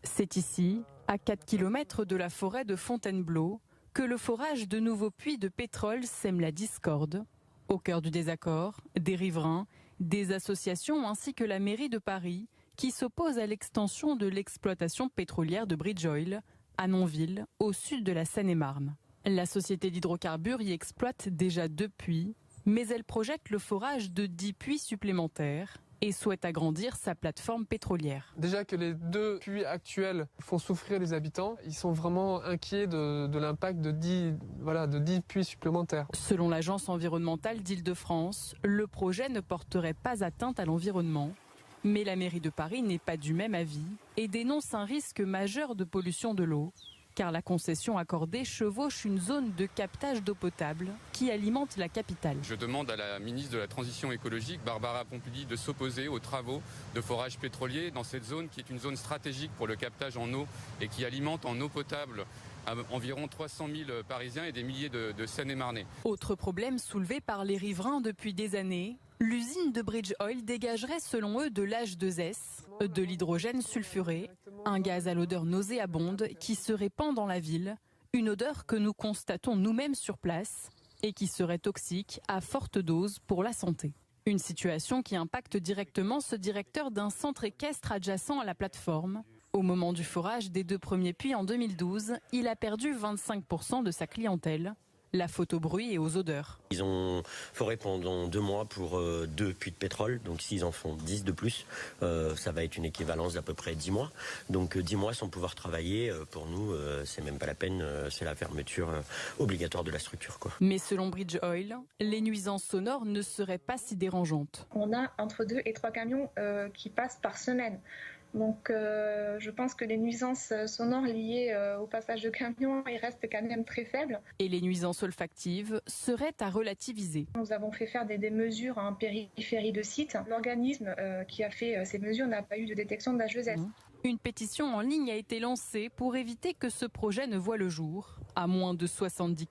C'est ici, à 4 km de la forêt de Fontainebleau, que le forage de nouveaux puits de pétrole sème la discorde. Au cœur du désaccord, des riverains, des associations ainsi que la mairie de Paris qui s'opposent à l'extension de l'exploitation pétrolière de Bridge Oil à Nonville, au sud de la Seine-et-Marne. La société d'hydrocarbures y exploite déjà 2 puits, mais elle projette le forage de 10 puits supplémentaires et souhaite agrandir sa plateforme pétrolière. Déjà que les 2 puits actuels font souffrir les habitants, ils sont vraiment inquiets de l'impact de 10 puits supplémentaires. Selon l'agence environnementale d'Île-de-France, le projet ne porterait pas atteinte à l'environnement. Mais la mairie de Paris n'est pas du même avis et dénonce un risque majeur de pollution de l'eau, car la concession accordée chevauche une zone de captage d'eau potable qui alimente la capitale. Je demande à la ministre de la Transition écologique, Barbara Pompili, de s'opposer aux travaux de forage pétrolier dans cette zone qui est une zone stratégique pour le captage en eau et qui alimente en eau potable environ 300 000 Parisiens et des milliers de Seine-et-Marnais. Autre problème soulevé par les riverains depuis des années, l'usine de Bridge Oil dégagerait selon eux de l'H2S, de l'hydrogène sulfuré, un gaz à l'odeur nauséabonde qui se répand dans la ville, une odeur que nous constatons nous-mêmes sur place et qui serait toxique à forte dose pour la santé. Une situation qui impacte directement ce directeur d'un centre équestre adjacent à la plateforme. Au moment du forage des 2 premiers puits en 2012, il a perdu 25% de sa clientèle. La faute au bruit et aux odeurs. Ils ont foré pendant 2 mois pour 2 puits de pétrole, donc s'ils en font 10 de plus, ça va être une équivalence d'à peu près 10 mois. Donc 10 mois sans pouvoir travailler, pour nous, c'est même pas la peine, c'est la fermeture obligatoire de la structure, quoi. Mais selon Bridge Oil, les nuisances sonores ne seraient pas si dérangeantes. On a entre 2 et 3 camions qui passent par semaine. Donc je pense que les nuisances sonores liées au passage de camions, ils restent quand même très faibles. Et les nuisances olfactives seraient à relativiser. Nous avons fait faire des mesures en périphérie de site. L'organisme qui a fait ces mesures n'a pas eu de détection de H2S. Une pétition en ligne a été lancée pour éviter que ce projet ne voie le jour. À moins de 70